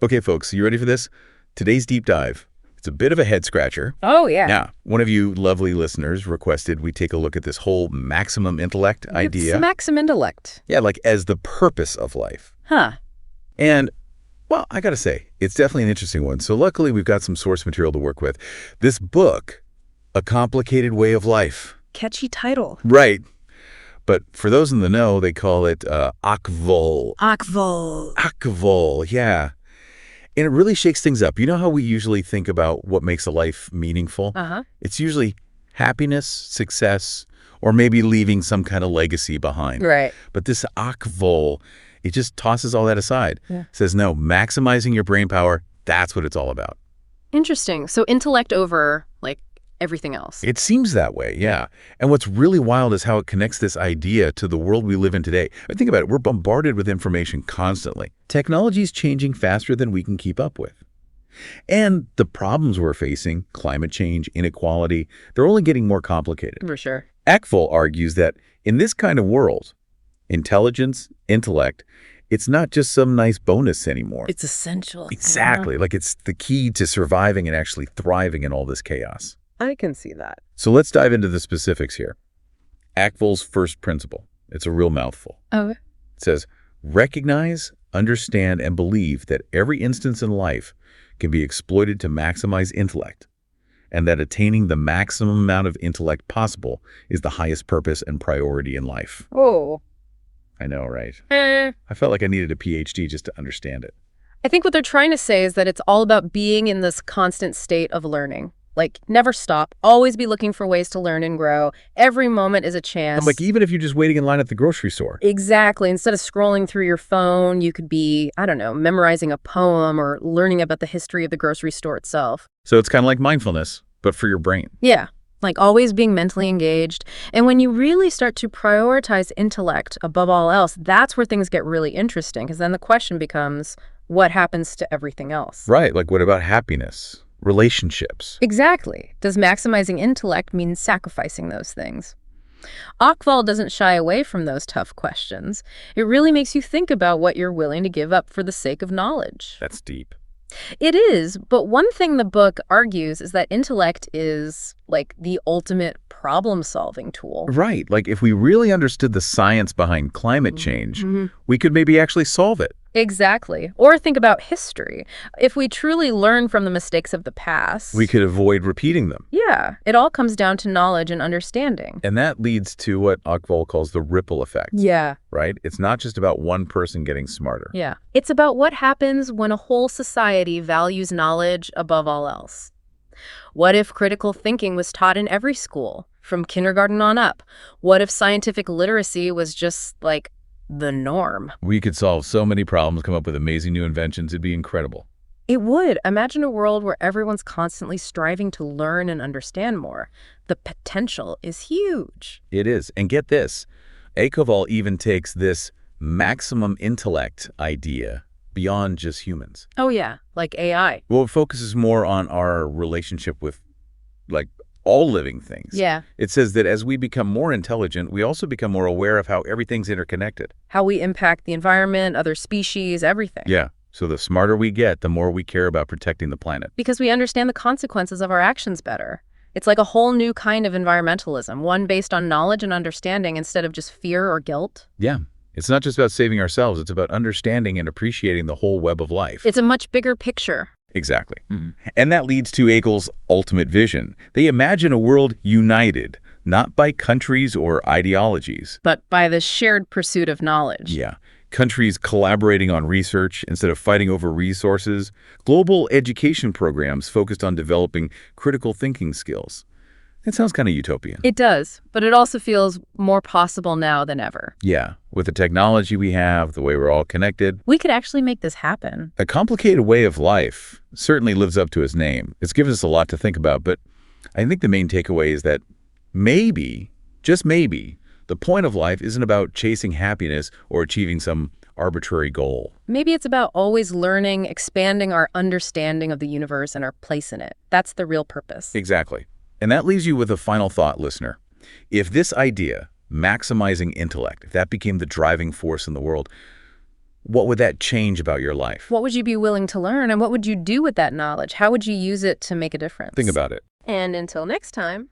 Okay, folks, you ready for this? Today's deep dive. It's a bit of a head scratcher. Oh, yeah. Now, one of you lovely listeners requested we take a look at this whole maximum intellect idea. It's maximum intellect. Yeah, like as the purpose of life. Huh. And, well, I gotta say, it's definitely an interesting one. So luckily, we've got some source material to work with. This book, A Complicated Way of Life. Catchy title. Right. But for those in the know, they call it ACWOL. ACWOL. ACWOL, yeah. And it really shakes things up. You know how we usually think about what makes a life meaningful? Uh-huh. It's usually happiness, success, or maybe leaving some kind of legacy behind. Right. But this ACWOL, it just tosses all that aside. Yeah. Says, no, maximizing your brain power, that's what it's all about. Interesting. So intellect over, like, everything else. It seems that way, yeah. And what's really wild is how it connects this idea to the world we live in today. I mean, think about it. We're bombarded with information constantly. Technology is changing faster than we can keep up with. And the problems we're facing, climate change, inequality, they're only getting more complicated. For sure. ACWOL argues that in this kind of world, intelligence, intellect, it's not just some nice bonus anymore. It's essential. Exactly. Like it's the key to surviving and actually thriving in all this chaos. I can see that. So let's dive into the specifics here. ACWOL's first principle. It's a real mouthful. Oh. It says, recognize, understand, and believe that every instance in life can be exploited to maximize intellect, and that attaining the maximum amount of intellect possible is the highest purpose and priority in life. Oh. I know, right? I felt like I needed a PhD just to understand it. I think what they're trying to say is that it's all about being in this constant state of learning. Like, never stop, always be looking for ways to learn and grow. Every moment is a chance. Like, even if you're just waiting in line at the grocery store. Exactly. Instead of scrolling through your phone, you could be, I don't know, memorizing a poem or learning about the history of the grocery store itself. So it's kind of like mindfulness, but for your brain. Yeah, like always being mentally engaged. And when you really start to prioritize intellect above all else, that's where things get really interesting, because then the question becomes, what happens to everything else? Right. Like, what about happiness? Relationships. Exactly. Does maximizing intellect mean sacrificing those things? ACWOL doesn't shy away from those tough questions. It really makes you think about what you're willing to give up for the sake of knowledge. That's deep. It is, but one thing the book argues is that intellect is, like, the ultimate problem-solving tool. Right. Like, if we really understood the science behind climate change, we could maybe actually solve it. Exactly. Or think about history. If we truly learn from the mistakes of the past, we could avoid repeating them. Yeah. It all comes down to knowledge and understanding. And that leads to what ACWOL calls the ripple effect. Yeah. Right? It's not just about one person getting smarter. Yeah. It's about what happens when a whole society values knowledge above all else. What if critical thinking was taught in every school, from kindergarten on up? What if scientific literacy was just, like, the norm? We could solve so many problems, come up with amazing new inventions. It'd be incredible. It would. Imagine a world where everyone's constantly striving to learn and understand more. The potential is huge. It is. And get this, ACWOL even takes this maximum intellect idea beyond just humans. Oh, yeah, like AI. Well, it focuses more on our relationship with, like, all living things. Yeah. It says that as we become more intelligent, we also become more aware of how everything's interconnected. How we impact the environment, other species, everything. Yeah. So the smarter we get, the more we care about protecting the planet. Because we understand the consequences of our actions better. It's like a whole new kind of environmentalism, one based on knowledge and understanding instead of just fear or guilt. Yeah. It's not just about saving ourselves. It's about understanding and appreciating the whole web of life. It's a much bigger picture. Exactly. And that leads to ACWOL's ultimate vision. They imagine a world united, not by countries or ideologies, but by the shared pursuit of knowledge. Yeah. Countries collaborating on research instead of fighting over resources. Global education programs focused on developing critical thinking skills. That sounds kind of utopian. It does, but it also feels more possible now than ever. Yeah, with the technology we have, the way we're all connected. We could actually make this happen. A complicated way of life certainly lives up to its name. It's given us a lot to think about, but I think the main takeaway is that maybe, just maybe, the point of life isn't about chasing happiness or achieving some arbitrary goal. Maybe it's about always learning, expanding our understanding of the universe and our place in it. That's the real purpose. Exactly. And that leaves you with a final thought, listener. If this idea, maximizing intellect, if that became the driving force in the world, what would that change about your life? What would you be willing to learn, and what would you do with that knowledge? How would you use it to make a difference? Think about it. And until next time.